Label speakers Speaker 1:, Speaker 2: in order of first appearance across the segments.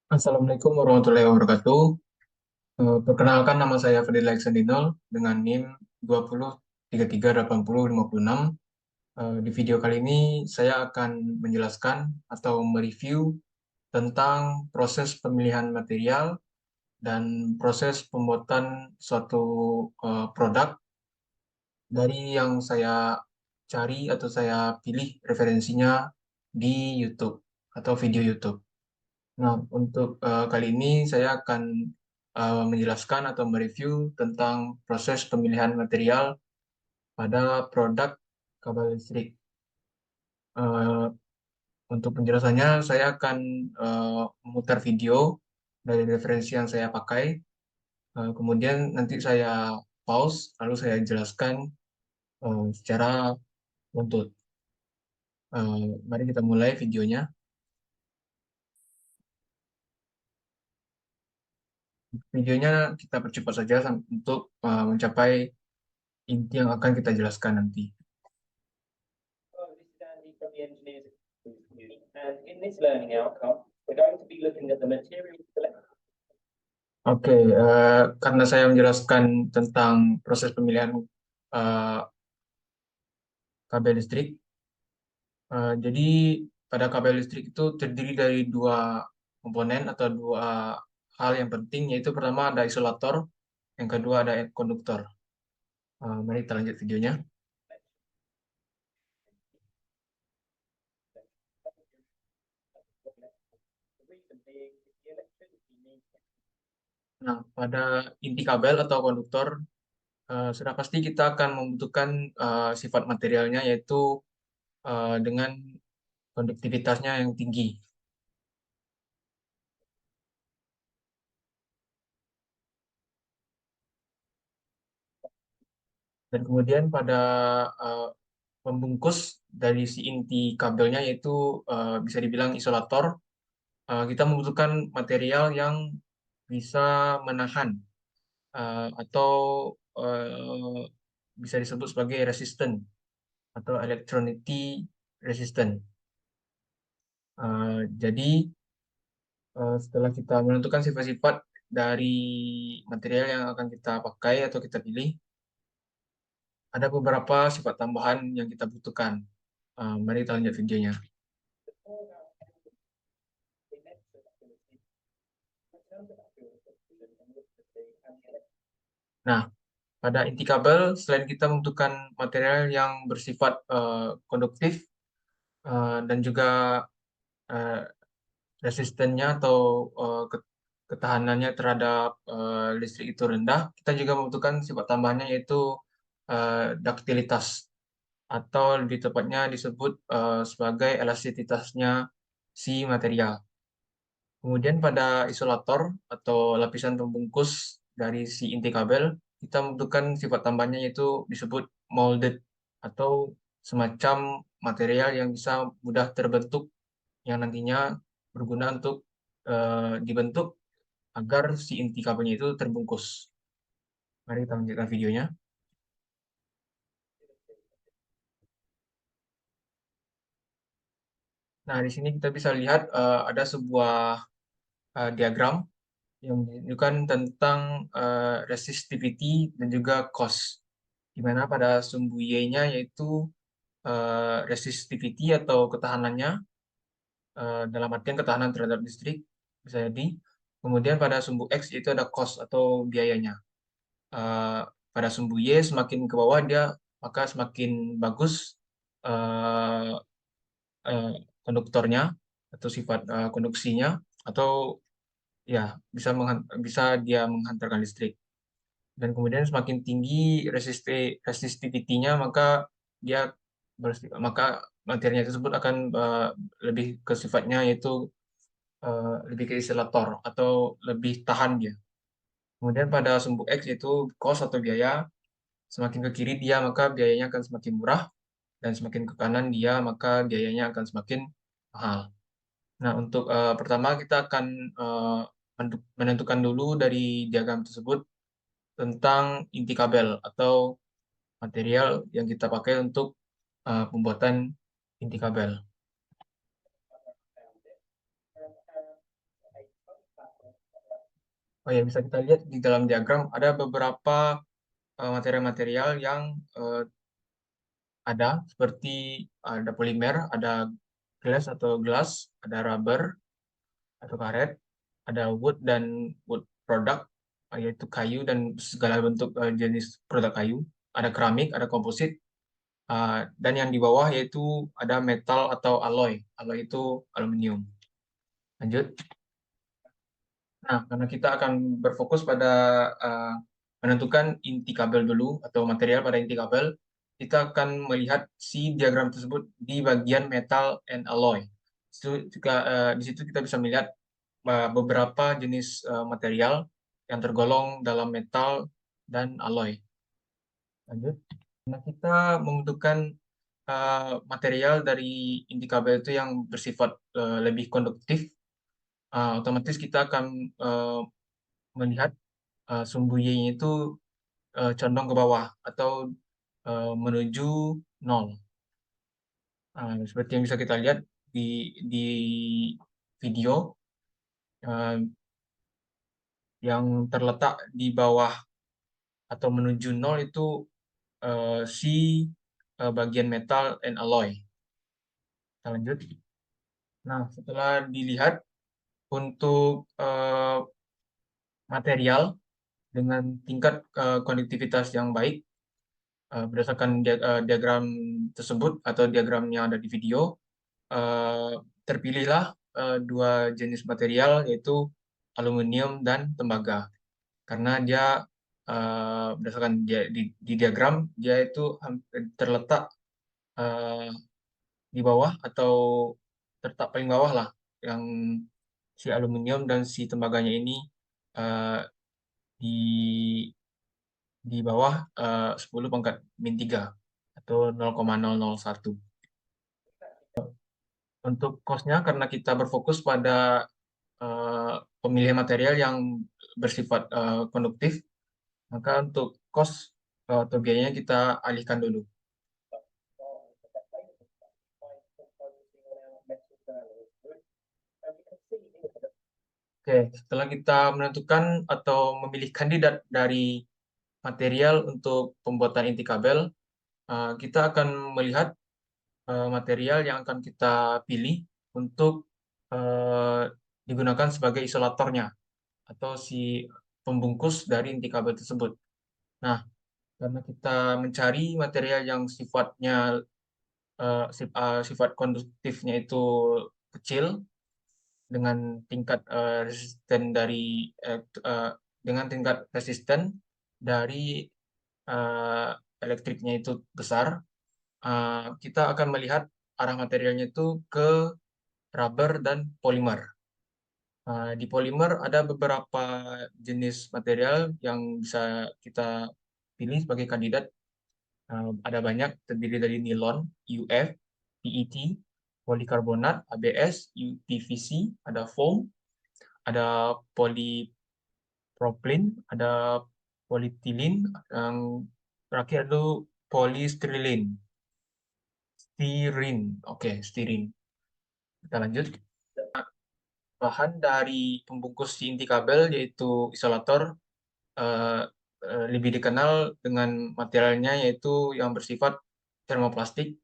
Speaker 1: Assalamualaikum warahmatullahi wabarakatuh. Perkenalkan nama saya Fadil Alexandinol dengan NIM 20338056. Di video kali ini saya akan menjelaskan atau mereview tentang proses pemilihan material dan proses pembuatan suatu produk dari yang saya cari atau saya pilih referensinya di YouTube atau video YouTube. Nah, untuk kali ini saya akan menjelaskan atau mereview tentang proses pemilihan material pada produk kabel listrik. Eh, untuk penjelasannya, saya akan memutar video dari referensi yang saya pakai. Kemudian nanti saya pause, lalu saya jelaskan secara runtut. Mari kita mulai videonya. Videonya kita percepat saja untuk mencapai inti yang akan kita jelaskan nanti.
Speaker 2: Hello, this is Andy from the Engineers Institute, and in this learning outcome, we're going to be looking at the material selection.
Speaker 1: Oke, karena saya menjelaskan tentang proses pemilihan eh, kabel listrik, jadi pada kabel listrik itu terdiri dari dua komponen atau dua hal yang penting, yaitu pertama ada isolator, yang kedua ada konduktor. Mari kita lanjut videonya.
Speaker 2: The reason being is the electricity needs.
Speaker 1: Nah, pada inti kabel atau konduktor, sudah pasti kita akan membutuhkan sifat materialnya, yaitu dengan konduktivitasnya yang tinggi. Dan kemudian pada uh, pembungkus dari si inti kabelnya, yaitu bisa dibilang isolator, kita membutuhkan material yang bisa menahan atau uh, bisa disebut sebagai resistant atau electronicity resistant. Jadi setelah kita menentukan sifat-sifat dari material yang akan kita pakai atau kita pilih, ada beberapa sifat tambahan yang kita butuhkan. Mari kita lanjut videonya. Nah, pada inti kabel, selain kita membutuhkan material yang bersifat konduktif dan juga eh, resistennya atau ketahanannya terhadap listrik itu rendah, kita juga membutuhkan sifat tambahannya, yaitu duktilitas, atau lebih tepatnya disebut sebagai elastisitasnya si material. Kemudian pada isolator atau lapisan pembungkus dari si inti kabel, kita membutuhkan sifat tambahnya, yaitu disebut molded atau semacam material yang bisa mudah terbentuk, yang nantinya berguna untuk dibentuk agar si inti kabelnya itu terbungkus. Mari kita lanjutkan videonya. Nah, di sini kita bisa lihat ada sebuah diagram yang menunjukkan tentang resistivity dan juga cost, di mana pada sumbu Y-nya yaitu resistivity atau ketahanannya, dalam artian ketahanan terhadap listrik, bisa jadi. Kemudian pada sumbu X itu ada cost atau biayanya. Eh, Pada sumbu Y semakin ke bawah dia, maka semakin bagus eh, eh, konduktornya atau sifat konduksinya, atau ya bisa dia menghantarkan listrik. Dan kemudian semakin tinggi resistivity-nya, maka dia maka materialnya tersebut akan lebih ke sifatnya, yaitu lebih ke isolator atau lebih tahan dia. Kemudian pada sumbu X yaitu cost atau biaya, semakin ke kiri dia maka biayanya akan semakin murah, dan semakin ke kanan dia maka biayanya akan semakin mahal. Nah, untuk pertama kita akan menentukan dulu dari diagram tersebut tentang inti kabel atau material yang kita pakai untuk pembuatan inti kabel. Oh ya, bisa kita lihat di dalam diagram ada beberapa material-material yang ada, seperti ada polimer, ada glass, ada rubber atau karet, ada wood dan wood product, yaitu kayu dan segala bentuk jenis produk kayu, ada keramik, ada komposit, dan yang di bawah yaitu ada metal atau alloy. Alloy itu aluminium. Lanjut. Nah, karena kita akan berfokus pada uh, menentukan inti kabel dulu atau material pada inti kabel, kita akan melihat si diagram tersebut di bagian metal and alloy. Di situ kita bisa melihat beberapa jenis material yang tergolong dalam metal dan alloy. Lanjut. Nah, kita membutuhkan material dari inti kabel itu yang bersifat lebih konduktif. Otomatis kita akan melihat sumbu Y-nya itu condong ke bawah atau menuju nol. Seperti yang bisa kita lihat di video yang terletak di bawah atau menuju nol itu si bagian metal and alloy. Kita lanjut. Nah, setelah dilihat untuk material dengan tingkat konduktivitas yang baik, berdasarkan diagram tersebut atau diagram yang ada di video, terpilihlah dua jenis material, yaitu aluminium dan tembaga. Karena dia berdasarkan di diagram, dia itu terletak di bawah atau terletak paling bawah lah, yang si aluminium dan si tembaganya ini eh, di bawah 10 pangkat min 3 atau 0,001. Untuk cost-nya, karena kita berfokus pada pemilihan material yang bersifat konduktif, maka untuk cost atau biayanya kita alihkan dulu. Oke, setelah kita menentukan atau memilih kandidat dari material untuk pembuatan inti kabel, kita akan melihat material yang akan kita pilih untuk eh, digunakan sebagai isolatornya atau si pembungkus dari inti kabel tersebut. Nah, karena kita mencari material yang sifatnya sifat konduktifnya itu kecil, dengan tingkat resisten dari dengan tingkat resisten dari elektriknya itu besar, kita akan melihat arah materialnya itu ke rubber dan polimer. Di polimer ada beberapa jenis material yang bisa kita pilih sebagai kandidat. Ada banyak, terdiri dari nilon, UF, PET, polikarbonat, ABS, UPVC, ada foam, ada polypropylene, ada polietilin, yang terakhir itu polystyrene. Oke, stirin. Kita lanjut. Bahan dari pembungkus si inti kabel yaitu isolator, eh, lebih dikenal dengan materialnya yaitu yang bersifat termoplastik.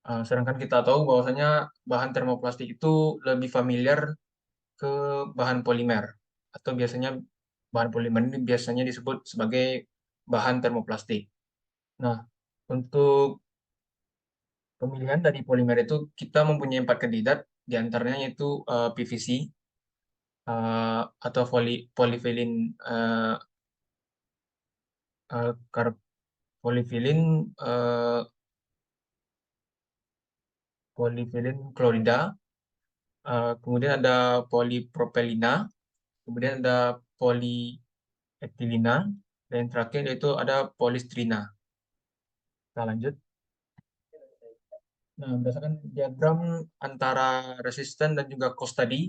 Speaker 1: Sedangkan kita tahu bahwasanya bahan termoplastik itu lebih familiar ke bahan polimer, atau biasanya bahan polimer ini biasanya disebut sebagai bahan termoplastik. Nah, untuk pemilihan dari polimer itu kita mempunyai 4 kandidat, di antaranya yaitu PVC, atau polyvinyl uh, kar- uh, polyvinyl klorida, kemudian ada polipropelina, kemudian ada polietilina, dan yang terakhir yaitu ada polistrina. Kita lanjut. Nah, berdasarkan diagram antara resisten dan juga cost tadi,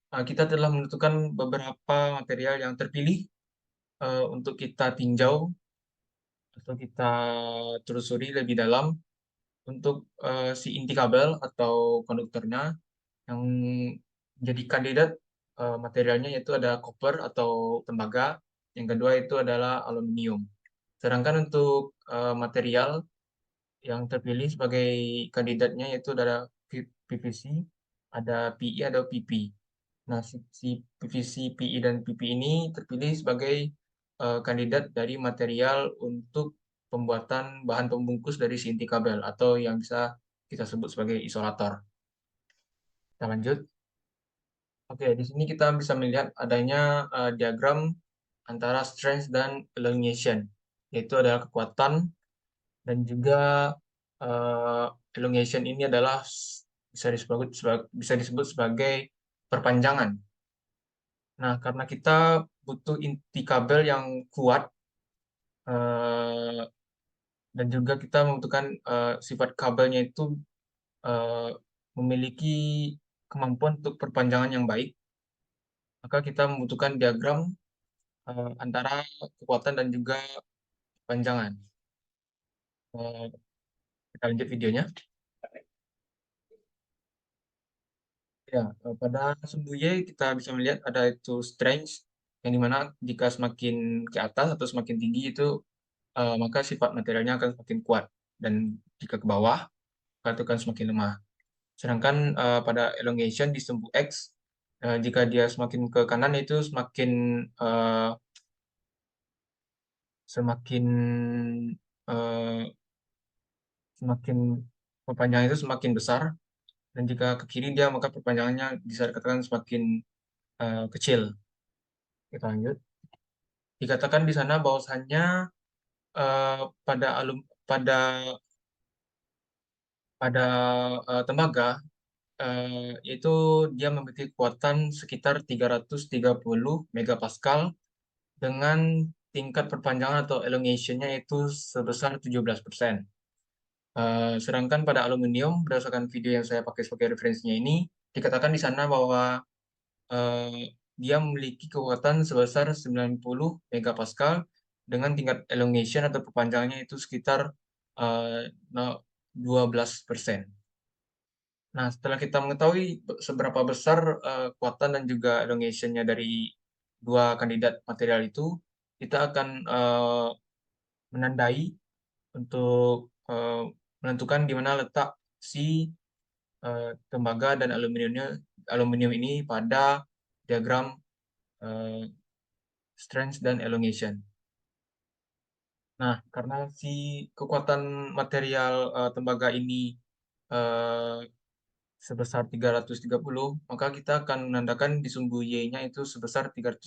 Speaker 1: kita telah menentukan beberapa material yang terpilih untuk kita tinjau atau kita telusuri lebih dalam untuk si inti kabel atau konduktornya yang menjadi kandidat materialnya yaitu ada copper atau tembaga, yang kedua itu adalah aluminium. Sedangkan untuk material yang terpilih sebagai kandidatnya yaitu ada PVC, ada PE, ada PP. Nah, si PVC, PE, dan PP ini terpilih sebagai kandidat dari material untuk pembuatan bahan pembungkus dari si inti kabel atau yang bisa kita sebut sebagai isolator. Kita lanjut. Oke, di sini kita bisa melihat adanya diagram antara strength dan elongation, yaitu adalah kekuatan dan juga uh, elongation ini adalah bisa disebut sebagai perpanjangan. Nah, karena kita butuh inti kabel yang kuat uh, dan juga kita membutuhkan sifat kabelnya itu uh, memiliki kemampuan untuk perpanjangan yang baik, maka kita membutuhkan diagram antara kekuatan dan juga perpanjangan. Uh, kita lanjut videonya. Ya, pada sumbu Y kita bisa melihat ada itu strength, yang dimana jika semakin ke atas atau semakin tinggi itu maka sifat materialnya akan semakin kuat, dan jika ke bawah maka itu akan semakin lemah. Sedangkan pada elongation di sumbu X, jika dia semakin ke kanan itu uh, semakin uh, semakin perpanjangan itu semakin besar, dan jika ke kiri dia maka perpanjangannya bisa dikatakan semakin kecil. Kita lanjut. Dikatakan di sana bahwasannya eh, pada alum pada pada tembaga yaitu dia memiliki kekuatan sekitar 330 megapascal dengan tingkat perpanjangan atau elongation-nya itu sebesar 17%. Sedangkan pada aluminium, berdasarkan video yang saya pakai sebagai referensinya ini, dikatakan di sana bahwa dia memiliki kekuatan sebesar 90 megapascal dengan tingkat elongation atau perpanjangannya itu sekitar 12%. Nah, setelah kita mengetahui seberapa besar kekuatan dan juga elongation-nya dari dua kandidat material itu, kita akan menandai untuk menentukan di mana letak si tembaga dan aluminium ini pada diagram eh, strength dan elongation. Nah, karena si kekuatan material tembaga ini eh, sebesar 330, maka kita akan menandakan di sumbu Y-nya itu sebesar 330.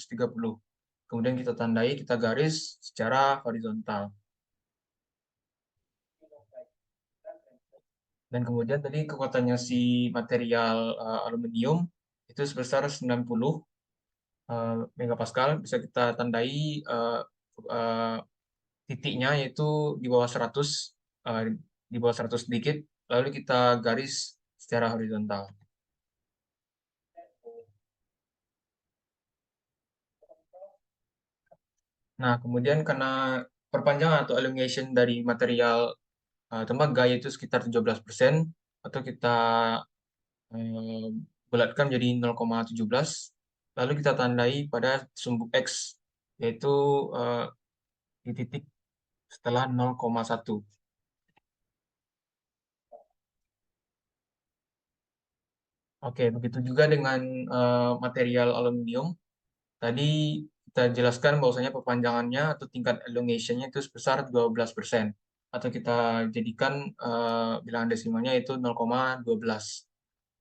Speaker 1: Kemudian kita tandai, kita garis secara horizontal. Dan kemudian tadi kekuatannya si material aluminium itu sebesar 90 megapascal, bisa kita tandai uh, titiknya yaitu di bawah 100, eh, di bawah 100 sedikit, lalu kita garis secara horizontal. Nah, kemudian karena perpanjangan atau elongation dari material tembaga yaitu sekitar 17%, atau kita eh, bulatkan menjadi 0,17, lalu kita tandai pada sumbu X, yaitu eh, di titik setelah 0,1. Oke, begitu juga dengan material aluminium. Tadi kita jelaskan bahwasanya perpanjangannya atau tingkat elongation-nya itu sebesar 12%. Atau kita jadikan bilangan desimalnya itu 0,12.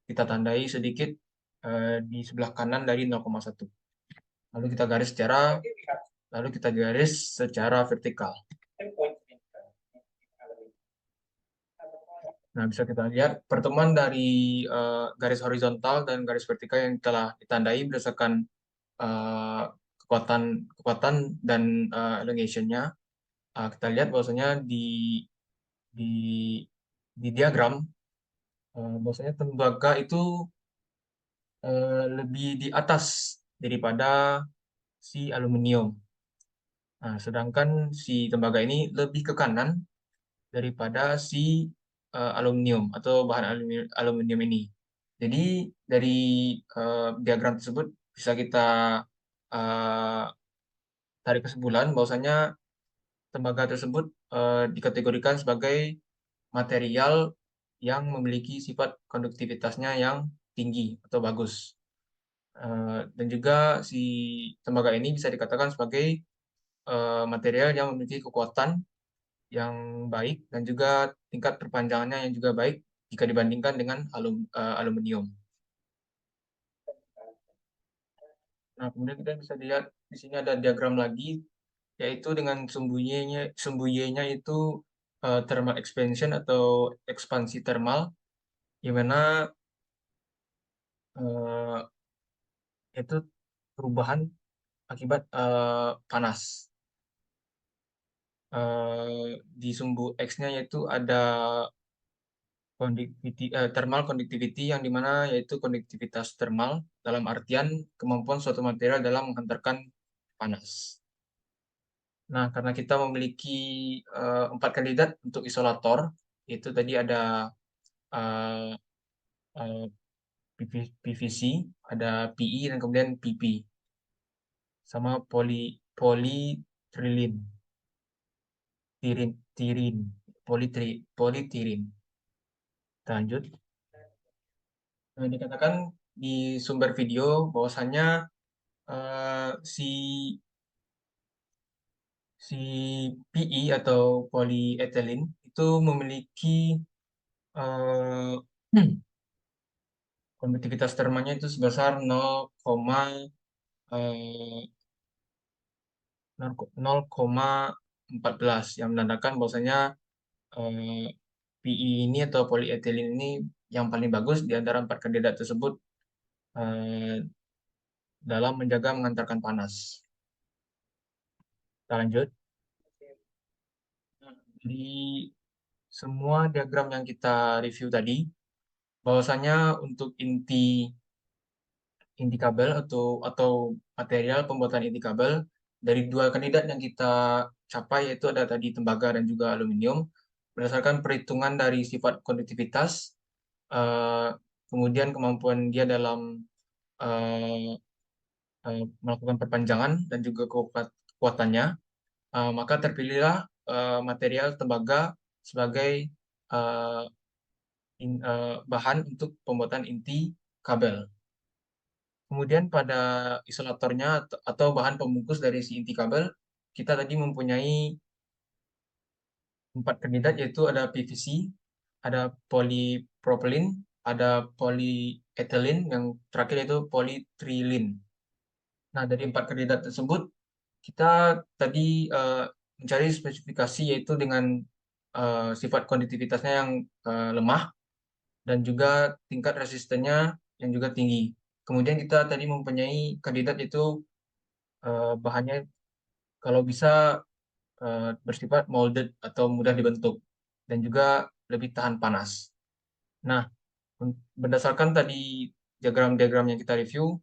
Speaker 1: Kita tandai sedikit di sebelah kanan dari 0,1. Lalu kita garis secara vertikal. Nah, bisa kita lihat pertemuan dari garis horizontal dan garis vertikal yang telah ditandai berdasarkan uh, kekuatan kekuatan dan elongation-nya. Kita lihat bahwasanya di di diagram bahwasanya tembaga itu lebih di atas daripada si aluminium. Nah, sedangkan si tembaga ini lebih ke kanan daripada si aluminium atau bahan aluminium ini. Jadi dari diagram tersebut bisa kita tarik kesimpulan bahwasanya tembaga tersebut dikategorikan sebagai material yang memiliki sifat konduktivitasnya yang tinggi atau bagus. Dan juga si tembaga ini bisa dikatakan sebagai material yang memiliki kekuatan yang baik dan juga tingkat perpanjangannya yang juga baik jika dibandingkan dengan aluminium. Nah, kemudian kita bisa lihat di sini ada diagram lagi, yaitu dengan sumbu Y-nya itu thermal expansion atau ekspansi thermal, di mana itu perubahan akibat panas. Di sumbu X-nya yaitu ada thermal conductivity yang dimana yaitu konduktivitas thermal dalam artian kemampuan suatu material dalam menghantarkan panas. Nah, karena kita memiliki 4 kandidat untuk isolator, itu tadi ada uh, uh, PVC, ada PE dan kemudian PP, sama politrilin, tirin, politirin. Kita lanjut. Nah, dikatakan di sumber video bahwasannya si si PE atau polyethylene itu memiliki eh, konduktivitas termanya itu sebesar 0,14 yang menandakan bahwasanya PE ini atau polyethylene ini yang paling bagus di antara 4 kandidat tersebut eh, dalam menjaga mengantarkan panas. Kita lanjut. Di semua diagram yang kita review tadi, bahwasanya untuk inti kabel atau material pembuatan inti kabel dari 2 kandidat yang kita capai, yaitu ada tadi tembaga dan juga aluminium, berdasarkan perhitungan dari sifat konduktivitas, eh, kemudian kemampuan dia dalam eh, melakukan perpanjangan dan juga kekuatannya, maka terpilihlah material tembaga sebagai eh, bahan untuk pembuatan inti kabel. Kemudian pada isolatornya atau bahan pembungkus dari si inti kabel, kita tadi mempunyai 4 kandidat, yaitu ada PVC, ada polypropylene, ada polyethylene, yang terakhir yaitu polytrilene. Nah, dari 4 kandidat tersebut, kita tadi mencari spesifikasi yaitu dengan sifat konduktivitasnya yang lemah dan juga tingkat resistennya yang juga tinggi. Kemudian kita tadi mempunyai kandidat itu bahannya kalau bisa bersifat molded atau mudah dibentuk dan juga lebih tahan panas. Nah, berdasarkan tadi diagram-diagram yang kita review,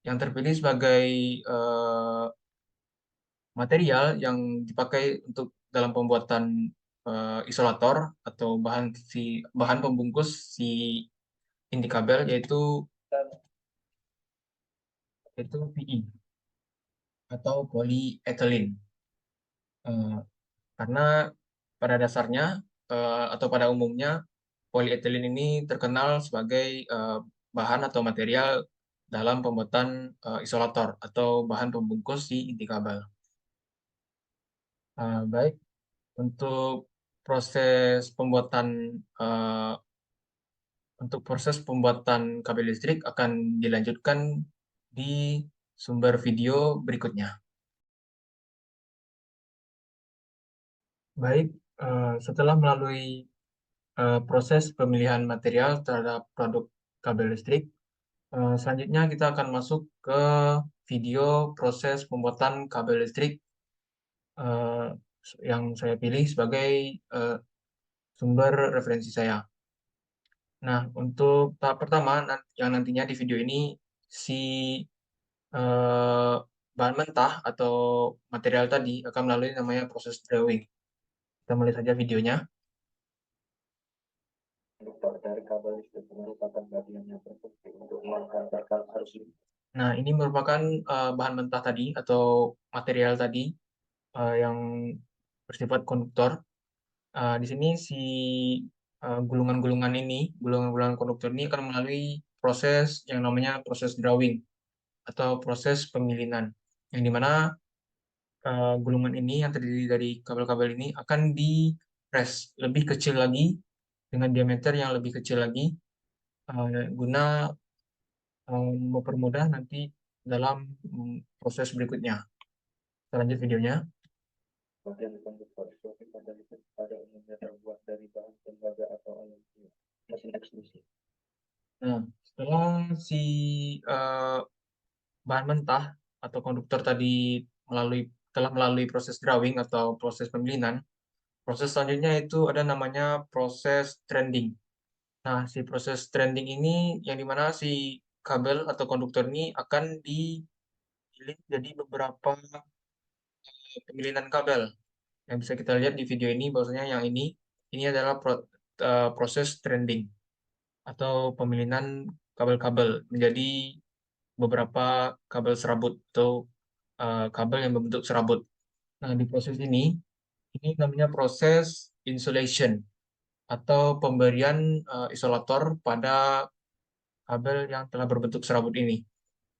Speaker 1: yang terpilih sebagai material yang dipakai untuk dalam pembuatan isolator atau bahan pembungkus si inti kabel yaitu PE atau polyethylene. Eh, karena pada dasarnya atau pada umumnya polyethylene ini terkenal sebagai bahan atau material dalam pembuatan isolator atau bahan pembungkus si inti kabel. Baik, untuk proses pembuatan eh, proses pembuatan kabel listrik akan dilanjutkan di sumber video berikutnya. Baik, setelah melalui proses pemilihan material terhadap produk kabel listrik, selanjutnya kita akan masuk ke video proses pembuatan kabel listrik eh, yang saya pilih sebagai eh, sumber referensi saya. Nah, untuk tahap pertama yang nantinya di video ini si eh, bahan mentah atau material tadi akan melalui namanya proses drawing. Kita mulai saja videonya.
Speaker 2: Dari kabel listrik merupakan bagian yang terpenting untuk menghantarkan arus listrik
Speaker 1: Nah, ini merupakan bahan mentah tadi atau material tadi yang bersifat konduktor. Di sini si gulungan-gulungan konduktor ini akan melalui proses yang namanya proses drawing atau proses pemilinan, yang dimana gulungan ini yang terdiri dari kabel-kabel ini akan di-press lebih kecil lagi dengan diameter yang lebih kecil lagi guna mempermudah nanti dalam proses berikutnya. Kita lanjut videonya.
Speaker 2: Bagian konduktor suatu pada umumnya terbuat dari bahan tembaga atau aluminium. Mesin ekstrusi.
Speaker 1: Nah, setelah si bahan mentah atau konduktor tadi telah melalui proses drawing atau proses pemilinan, proses selanjutnya itu ada namanya proses trending. Nah, si proses trending ini yang dimana si kabel atau konduktor ini akan dipilih jadi beberapa pemilinan kabel. Yang bisa kita lihat di video ini, bahwasanya yang ini adalah proses trending atau pemilinan kabel-kabel menjadi beberapa kabel serabut atau kabel yang berbentuk serabut. Nah, di proses ini namanya proses insulation atau pemberian isolator pada kabel yang telah berbentuk serabut ini.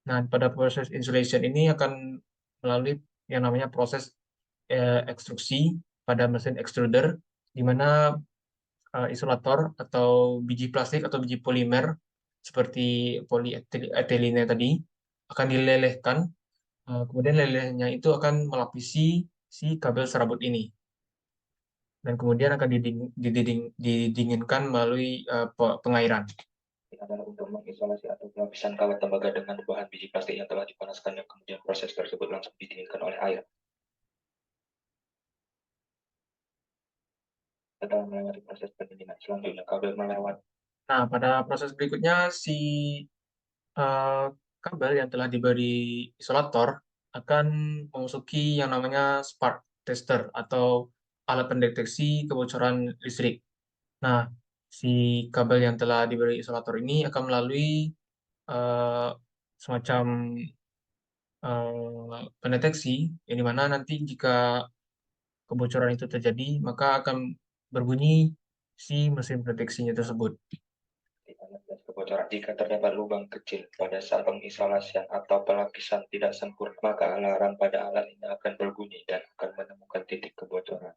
Speaker 1: Nah, pada proses insulation ini akan melalui yang namanya proses ekstruksi pada mesin extruder, di mana isolator atau biji plastik atau biji polimer seperti polietilen tadi akan dilelehkan. Kemudian lelehnya itu akan melapisi si kabel serabut ini dan kemudian akan didinginkan melalui pengairan.
Speaker 2: Adalah untuk mengisolasi atau pelapisan kawat tembaga dengan bahan biji plastik yang telah dipanaskan yang kemudian proses tersebut langsung didinginkan oleh air. Setelah melewati proses pendinginan, selanjutnya kabel melewat.
Speaker 1: Nah, pada proses berikutnya si eh, kabel yang telah diberi isolator akan memasuki yang namanya spark tester atau alat pendeteksi kebocoran listrik. Nah, si kabel yang telah diberi isolator ini akan melalui eh, semacam pendeteksi, yang dimana nanti jika kebocoran itu terjadi, maka akan berbunyi si mesin pendeteksinya tersebut.
Speaker 2: Kebocoran jika terdapat lubang kecil pada saat pengisolasian atau pelapisan tidak sempurna, maka alarm pada alat ini akan berbunyi dan akan menemukan titik kebocoran.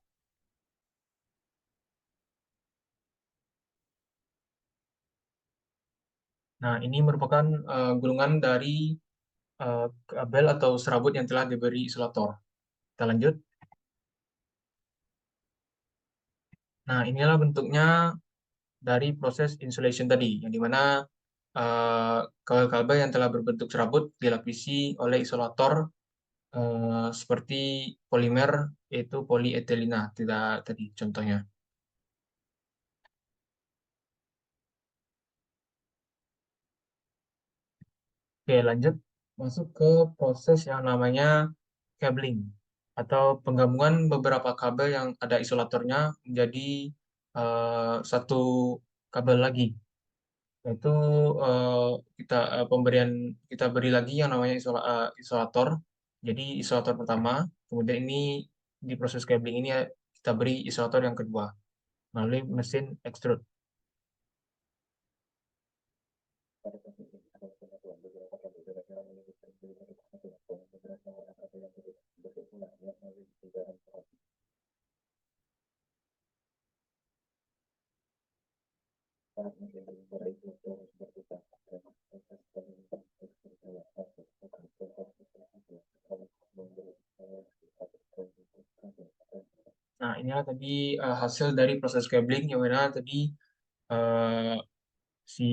Speaker 1: Nah, ini merupakan gulungan dari kabel atau serabut yang telah diberi isolator. Kita lanjut. Nah, inilah bentuknya dari proses insulation tadi, yang dimana kabel-kabel yang telah berbentuk serabut dilapisi oleh isolator seperti polimer, yaitu polietilena, tidak tadi contohnya. Oke, lanjut masuk ke proses yang namanya cabling atau penggabungan beberapa kabel yang ada isolatornya menjadi satu kabel lagi. Yaitu eh, pemberian kita beri lagi yang namanya isolator. Jadi isolator pertama, kemudian ini di proses cabling ini kita beri isolator yang kedua melalui mesin extrude.
Speaker 2: Pada proses ini ada penyatuan beberapa kabel kira-kira menyebutkan beberapa kabel atau beberapa warna kabel yang berbeda. Berikutnya yang melalui perbedaan proses. Saat mesin berubah itu terus berputar. Karena proses pemilihan tekstur kayak asal bukan proses kabel kalau memberi atau terbentuk kabel.
Speaker 1: Nah, inilah tadi hasil dari proses cabling yang mana tadi eh, si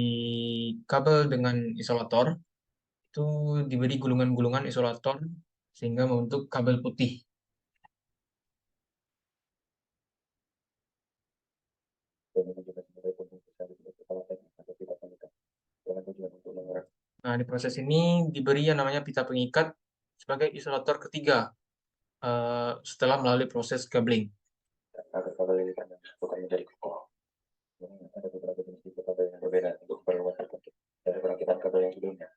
Speaker 1: kabel dengan isolator itu diberi gulungan-gulungan isolator sehingga membentuk kabel putih.
Speaker 2: Dan ini juga sebagai bentuk besar dari kepala teknik atau tidak pengikat. Dengan tujuan untuk mengurangi
Speaker 1: Nah, di proses ini diberi yang namanya pita pengikat sebagai isolator ketiga setelah melalui proses cabling.
Speaker 2: agar kabel ini kan bukan menjadi kokoh. Ada beberapa jenis tipe kabel yang berbeda untuk keperluan tertentu dari perakitan kabel yang sebelumnya.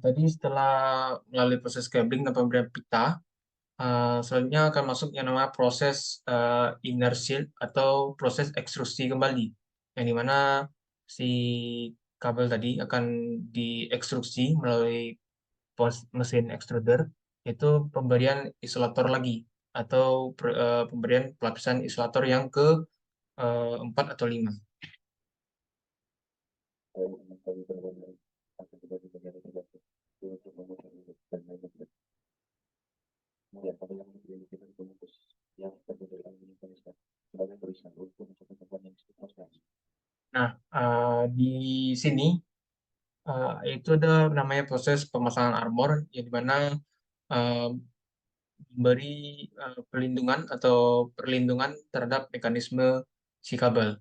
Speaker 1: tadi setelah melalui proses cabling dan pemberian pita, selanjutnya akan masuk yang namanya proses inner shield atau proses ekstrusi kembali, yang dimana si kabel tadi akan diekstruksi melalui mesin extruder, itu pemberian isolator lagi atau pemberian pelapisan isolator yang ke 4 atau 5.
Speaker 2: Lalu mengetahui berbagai akan dibagi bagian negatif untuk memutar dan lain-lain. Kemudian pada yang memiliki pemutus yang terdiri dari aluminium polister sebagai tulisan untuk mencapai temuan yang disebut proses.
Speaker 1: Nah, di sini itu ada namanya proses pemasangan armor, yang dimana uh, memberi pelindungan atau perlindungan terhadap mekanisme si kabel.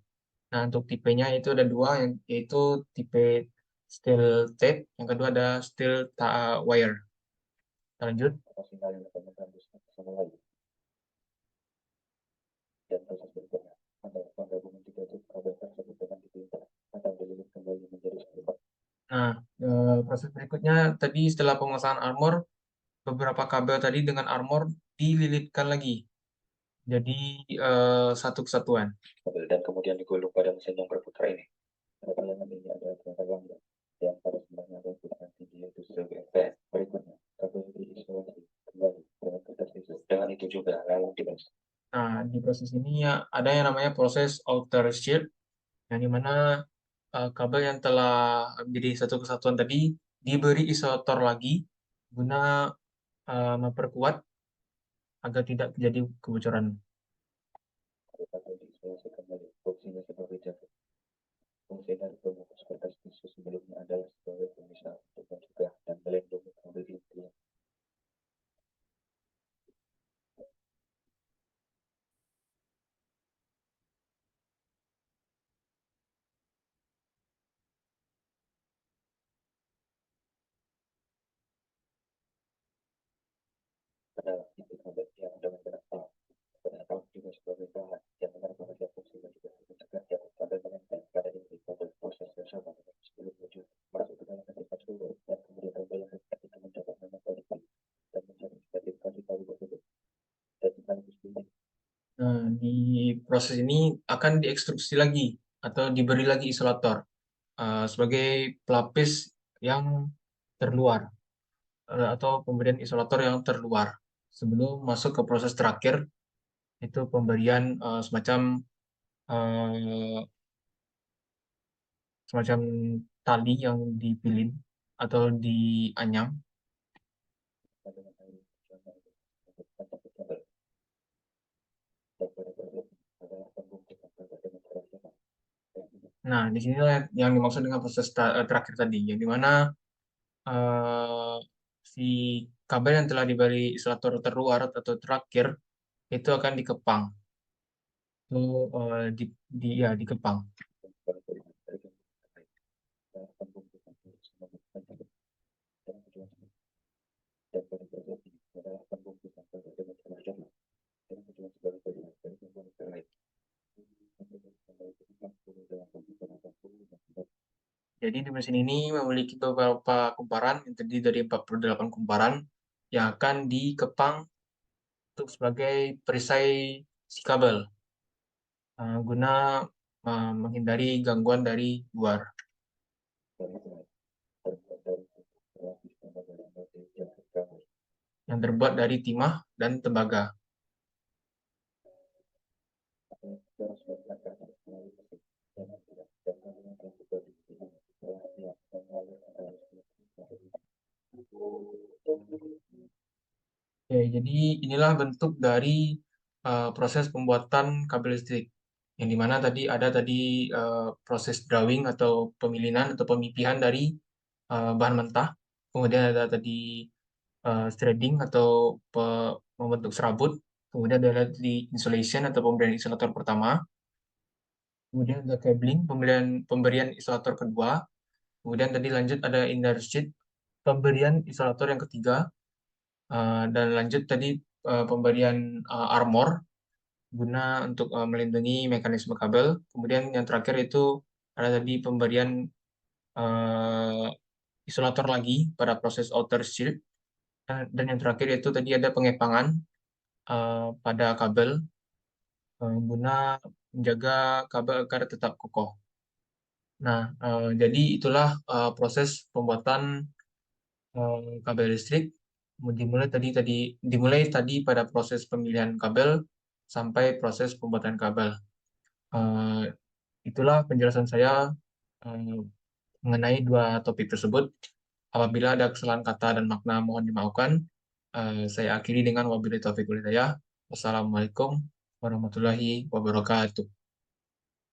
Speaker 1: Nah, untuk tipenya itu ada dua, yaitu tipe steel tape, yang kedua ada steel wire. Kita lanjut.
Speaker 2: Atau sinyal yang dapat menembus sama lain. Dan proses berikutnya adalah penggabungan tiga tip kabel tersebut dengan dipindah atau dililit kembali menjadi satu.
Speaker 1: Nah, proses berikutnya tadi setelah pemasangan armor, beberapa kabel tadi dengan armor dililitkan lagi. Jadi satu kesatuan.
Speaker 2: Kabel dan kemudian digulung pada mesin yang berputar ini. Pada tayangan ini ada tenaga lambda yang pada sebenarnya ada putaran tinggi yaitu 1000 fps. Berikutnya, kabel diisolasi kembali dengan kertas tisu. Dengan itu juga lalu dibas.
Speaker 1: Nah, di proses ini ya ada yang namanya proses outer shield, yang dimana kabel yang telah menjadi satu kesatuan tadi diberi isolator lagi guna memperkuat agar tidak terjadi kebocoran.
Speaker 2: Kabel diisolasi kembali. Fungsinya sebagai jaket. Fungsi dari pemutus kertas tisu sebelumnya adalah sebagai pemisah untuk mencegah dan melindungi kabel inti. Adalah inti kabel yang dengan benang tahu. Benang tahu juga sebagai bahan yang menarik perhatian fungsi dan juga mencegah jatuh kabel menempel pada inti kabel. Proses yang sama dengan sebelum wujud masuk ke dalam ketika dulu dan kemudian kabel yang ketika mendapat menempel di kulit dan menjadi sebagai kali-kali berbeda dan sekaligus bunyi.
Speaker 1: Nah, di proses ini akan diekstruksi lagi atau diberi lagi isolator sebagai pelapis yang terluar atau pemberian isolator yang terluar sebelum masuk ke proses terakhir, itu pemberian eh, semacam tali yang dipilin atau dianyam.
Speaker 2: Dengan air untuk kontak kabel dan pada proses adalah pembungkusan kabel dengan cara sama.
Speaker 1: Nah, di sini yang dimaksud dengan proses terakhir tadi, yang dimana eh, si kabel yang telah diberi isolator terluar atau terakhir itu akan dikepang. Itu ya dikepang. Jadi di mesin ini memiliki beberapa kumparan yang terdiri dari 48 kumparan yang akan dikepang untuk sebagai perisai si kabel guna menghindari gangguan dari luar yang terbuat dari timah dan tembaga. Oke, jadi inilah bentuk dari proses pembuatan kabel listrik. Yang dimana tadi proses drawing atau pemilinan atau pemipihan dari bahan mentah. Kemudian ada tadi threading atau membentuk serabut. Kemudian ada di insulation atau pemberian isolator pertama. Kemudian ada cabling, pemberian isolator kedua. Kemudian tadi lanjut ada inner sheet, pemberian isolator yang ketiga. Dan lanjut tadi pemberian armor guna untuk melindungi mekanisme kabel. Kemudian yang terakhir itu ada tadi pemberian uh, isolator lagi pada proses outer shield. Dan yang terakhir itu tadi ada pengepangan pada kabel guna menjaga kabel agar tetap kokoh. Nah, jadi itulah proses pembuatan kabel listrik. Dimulai tadi pada proses pemilihan kabel sampai proses pembuatan kabel. Eh, Itulah penjelasan saya eh, mengenai dua topik tersebut. Apabila ada kesalahan kata dan makna mohon dimaafkan. Saya akhiri dengan wabillahi taufiq wal hidayah. Wassalamualaikum warahmatullahi wabarakatuh.